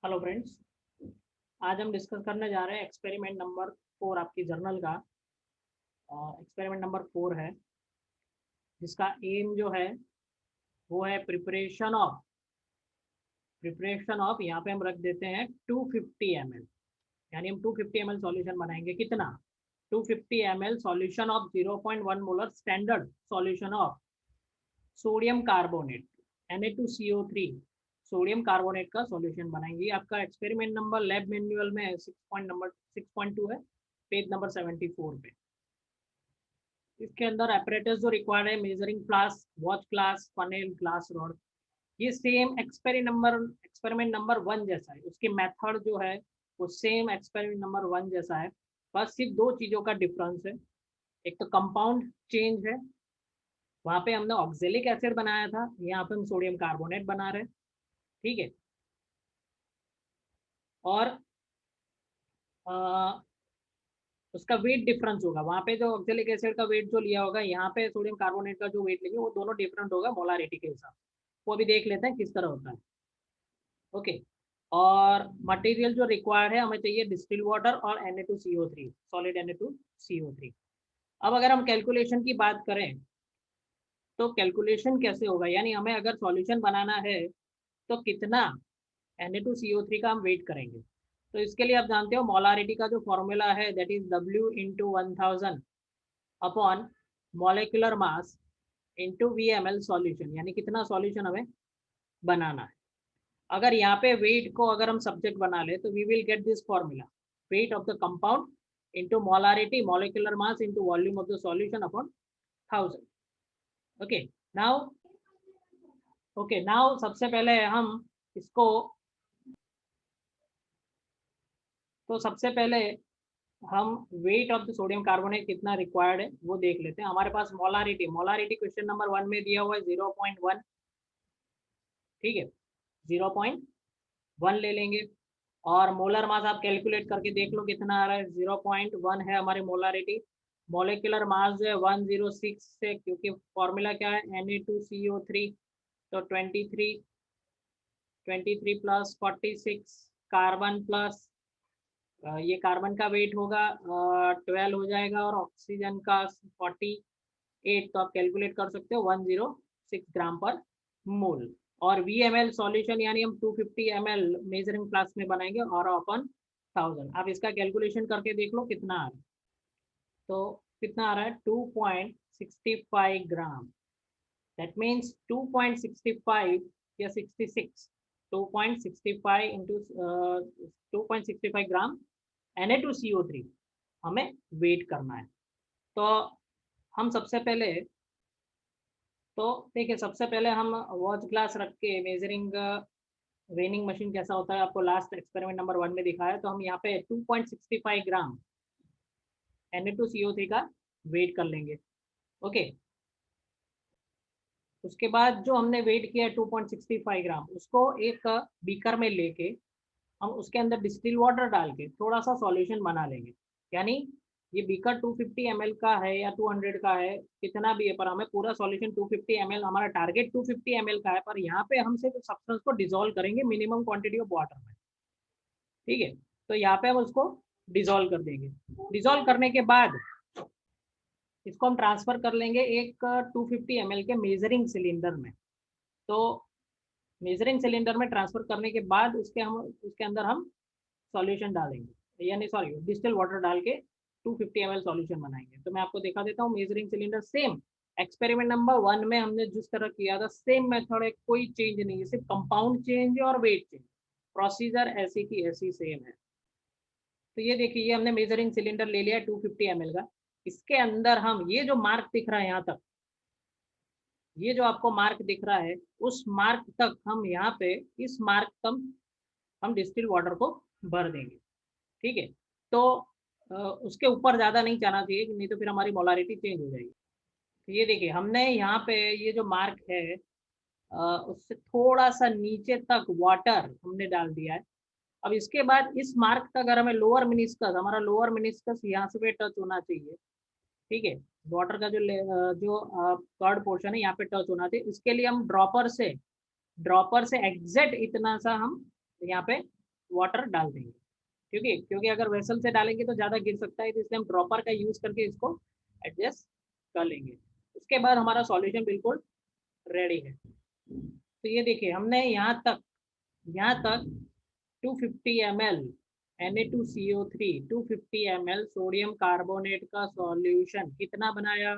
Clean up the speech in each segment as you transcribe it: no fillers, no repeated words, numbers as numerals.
Hello friends. आज हम discuss करने जा रहे हैं एक्सपेरिमेंट नंबर 4 आपकी जर्नल का। एक्सपेरिमेंट नंबर 4 है जिसका एम जो है वो है प्रिपरेशन ऑफ यहाँ पे हम रख देते हैं 250 ml। यानी हम 250 ml सॉल्यूशन बनाएंगे। कितना? 250 ml solution of 0.1 molar standard solution of sodium carbonate Na2CO3 sodium carbonate का सॉल्यूशन बनाएंगे। आपका एक्सपेरिमेंट नंबर लैब मैनुअल में 6.2 है, पेज नंबर 74 पे। इसके अंदर अपरेटस जो रिक्वायर्ड है measuring flask, watch glass, funnel, glass rod, ये सेम एक्सपेरिमेंट नंबर 1 जैसा है। उसकी मेथड जो है वो सेम एक्सपेरिमेंट नंबर 1 जैसा है। बस सिर्फ दो चीज़ों का डिफरेंस है। एक तो कंपाउंड चेंज है, वहाँ पे हमने ऑक्जेलिक एसिड बनाया था, यहाँ पे हम सोडियम कार्बोनेट बना रहे हैं। ठीक है। और आ, उसका वेट डिफरेंस होगा। वहाँ पे जो ऑक्जेलिक एसिड का वेट जो लिया होगा, यहाँ पे सोडियम कार्बोनेट का जो वेट लेंगे, वो दोनों डिफरेंट होगा मोलारिटी के हिसाब से। वो भी देख लेते हैं किस तरह होता है। ओके। और मटेरियल जो रिक्वायर्ड है, हमें चाहिए डिस्टिल वाटर और Na2CO3, सॉलिड Na2CO3। अब अगर हम कैलकुलेशन की बात करें तो कैलकुलेशन कैसे होगा, यानी हमें अगर सॉल्यूशन बनाना है तो कितना Na2CO3 का हम वेट करेंगे। तो इसके लिए आप जानते हो मोलारिटी का जो फॉर्मूला है, that is W/1000 upon molecular mass into VmL solution, यानी कितना सॉल्यूशन हमें बनाना है। अगर यहाँ पे वेट को अगर हम सब्जेक्ट बना ले तो we will get this formula, weight of the compound into molarity molecular mass into volume of the solution upon 1000। Okay now सबसे पहले हम इसको, तो सबसे पहले हम weight of the sodium carbonate कितना रिक्वायर्ड है वो देख लेते हैं। हमारे पास मोलारिटी क्वेश्चन नंबर 1 में दिया हुआ है 0.1। ठीक है, 0.1 ले लेंगे। और मोलर मास आप कैलकुलेट करके देख लो कितना आ रहा है। 0.1 है हमारी मोलारिटी। मॉलिक्यूलर मास जो है 106 से, क्योंकि फॉर्मूला क्या है Na2CO3, तो 23 प्लस 46 कार्बन प्लस ये कार्बन का वेट होगा 12 हो जाएगा, और ऑक्सीजन का 48। तो आप कैलकुलेट कर सकते हो 106 ग्राम पर मोल। और VmL सॉल्यूशन यानी हम 250 ml मेजरिंग फ्लास्क में बनाएंगे और अपन 1000। आप इसका कैलकुलेशन करके देख लो कितना आ रहा है। तो कितना आ रहा है 2.65 ग्राम। दैट मीन्स 2.65 या 66, 2.65 इंटू 2.65 ग्राम Na2CO3 हमें वेट करना है। तो हम सबसे पहले, तो देखिए सबसे पहले हम वॉच ग्लास रख के मेजरिंग वेनिंग मशीन कैसा होता है आपको लास्ट एक्सपेरिमेंट नंबर 1 में दिखाया। तो हम यहाँ पे 2.65 ग्राम Na2CO3 का वेट कर लेंगे। ओके। उसके बाद जो हमने वेट किया 2.65 ग्राम, उसको एक बीकर में लेके हम उसके अंदर डिस्टिल वाटर डाल के थोड़ा सा सॉल्यूशन बना लेंगे। यानी ये बीकर 250 ml का है या 200 का है, कितना भी है, पर हमें पूरा सॉल्यूशन 250 ml, हमारा टारगेट 250 ml का है, पर यहाँ पे हम सिर्फ सब्सटेंस को डिजोल्व करेंगे मिनिमम क्वांटिटी ऑफ वाटर में। ठीक है, तो यहाँ पे हम उसको डिजोल्व कर देंगे। डिजोल्व करने के बाद इसको हम ट्रांसफर कर लेंगे एक 250 ml के मेजरिंग सिलेंडर में। तो मेजरिंग सिलेंडर में ट्रांसफर करने के बाद उसके अंदर हम सॉल्यूशन डालेंगे, यानी सॉरी डिस्टिल वाटर डाल के 250 ml सॉल्यूशन बनाएंगे। तो मैं आपको दिखा देता हूँ measuring cylinder same experiment number 1 में हमने जिस तरह किया था सेम मेथड है, कोई चेंज नहीं है, सिर्फ कंपाउंड चेंज है और वेट चेंज। प्रोसीजर ऐसी की ऐसी सेम है। तो ये देखिए, ये हमने मेजरिंग सिलेंडर ले लिया 250 ml का। इसके अंदर हम ये जो मार्क दिख रहा है यहाँ तक, ये जो आपको मार्क दिख रहा है उस मार्क तक हम यहाँ पे इस मार्क तक हम डिस्टिल वाटर को भर देंगे। ठीक है, तो उसके ऊपर ज़्यादा नहीं जाना चाहिए, नहीं तो फिर हमारी मोलारिटी चेंज हो जाएगी। तो ये देखिए हमने यहाँ पे ये जो मार्क है उससे थोड़ा सा नीचे तक वाटर हमने डाल दिया है। अब इसके बाद इस मार्क तक अगर हमें लोअर मिनिस्कस, हमारा लोअर मिनिस्कस यहाँ से पे टच होना चाहिए। ठीक है, वाटर का जो थर्ड पोर्शन है यहाँ पे टच होना चाहिए। इसके लिए हम ड्रॉपर से एग्जैक्ट इतना सा हम यहाँ पे वाटर डाल देंगे, क्योंकि अगर वेसल से डालेंगे तो ज़्यादा गिर सकता है, तो इसलिए हम ड्रॉपर का यूज़ करके इसको एडजस्ट कर लेंगे। उसके बाद हमारा सॉल्यूशन बिल्कुल रेडी है। तो ये देखिए हमने यहाँ तक 250 ml Na2CO3 250 ml sodium carbonate का सॉल्यूशन कितना बनाया,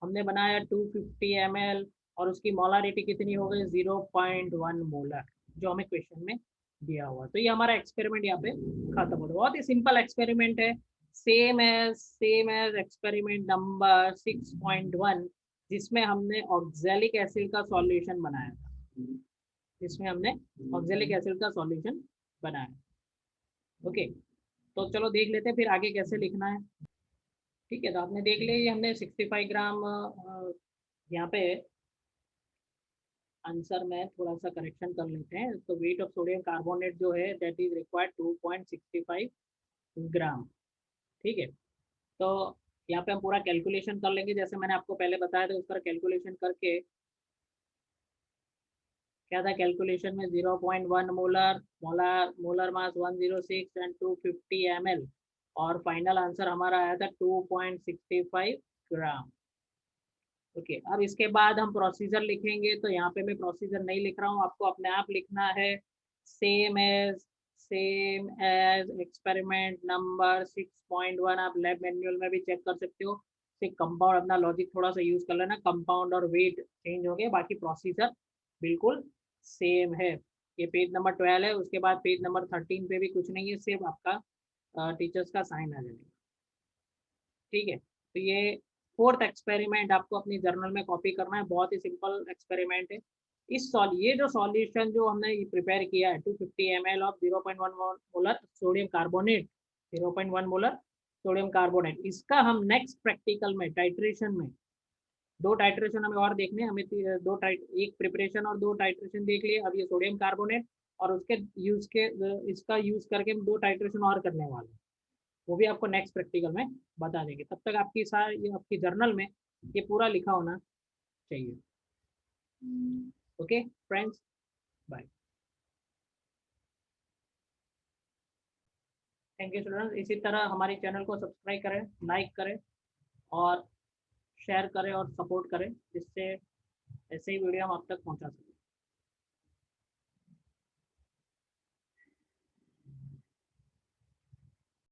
हमने बनाया 250 ml, और उसकी मोलारिटी कितनी हो गई 0.1 मोलर, जो हमें क्वेश्चन में दिया हुआ। तो ये हमारा एक्सपेरिमेंट यहाँ पे खत्म हो गया। बहुत ही सिंपल एक्सपेरिमेंट है, सेम एज एक्सपेरिमेंट नंबर 6.1, जिसमें हमने ऑक्जेलिक एसिड का सॉल्यूशन बनाया था, जिसमें हमने ऑक्जेलिक एसिड का सॉल्यूशन बनाया। ओके, तो चलो देख लेते हैं फिर आगे कैसे लिखना है। ठीक है, तो आपने देख लिया, ये हमने 65 ग्राम यहाँ पे आंसर में थोड़ा सा करेक्शन कर लेते हैं। तो वेट ऑफ सोडियम कार्बोनेट जो है दैट इज रिक्वायर्ड 2.65 ग्राम। ठीक है, तो यहाँ पे हम पूरा कैलकुलेशन कर लेंगे, जैसे मैंने आपको पहले बताया था उस पर कैलकुलेशन करके क्या था कैलकुलेशन में 0.1 molar, molar mass 106 and 250 ml, और फाइनल आंसर हमारा आया था 2.65 ग्राम। ओके, अब इसके बाद हम प्रोसीजर लिखेंगे, तो यहाँ पे मैं प्रोसीजर नहीं लिख रहा हूँ, आपको अपने आप लिखना है। सेम एज एक्सपेरिमेंट नंबर 6.1, आप लैब मैनुअल में भी चेक कर सकते हो। सिर्फ कंपाउंड अपना लॉजिक थोड़ा सा यूज कर लेना, कंपाउंड और वेट चेंज हो गए, बाकी प्रोसीजर बिल्कुल सेम है। ये पेज नंबर 12 है, उसके बाद पेज नंबर 13 पे भी कुछ नहीं है, सिर्फ आपका टीचर्स का साइन आ जाएगा। ठीक है, तो ये फोर्थ एक्सपेरिमेंट आपको अपनी जर्नल में कॉपी करना है, बहुत ही सिंपल एक्सपेरिमेंट है। ये जो सॉल्यूशन जो हमने प्रिपेयर किया है 250 ml of 0.1 molar sodium carbonate, 0.1 molar sodium carbonate, इसका हम नेक्स्ट प्रैक्टिकल में टाइट्रेशन में, दो टाइट्रेशन हमें और देखने, हमें एक प्रिपरेशन और दो टाइट्रेशन देख लिए। अब ये सोडियम कार्बोनेट और उसके यूज के इसका यूज करके हम दो टाइट्रेशन और करने वाले हैं, वो भी आपको नेक्स्ट प्रैक्टिकल में बता देंगे। तब तक आपकी जर्नल में ये पूरा लिखा होना चाहिए। Okay friends, bye. Thank you students, इसी तरह हमारे चैनल को सब्सक्राइब करें, लाइक करें और शेयर करें और सपोर्ट करें, जिससे ऐसे ही वीडियो हम आप तक पहुंचा सकें।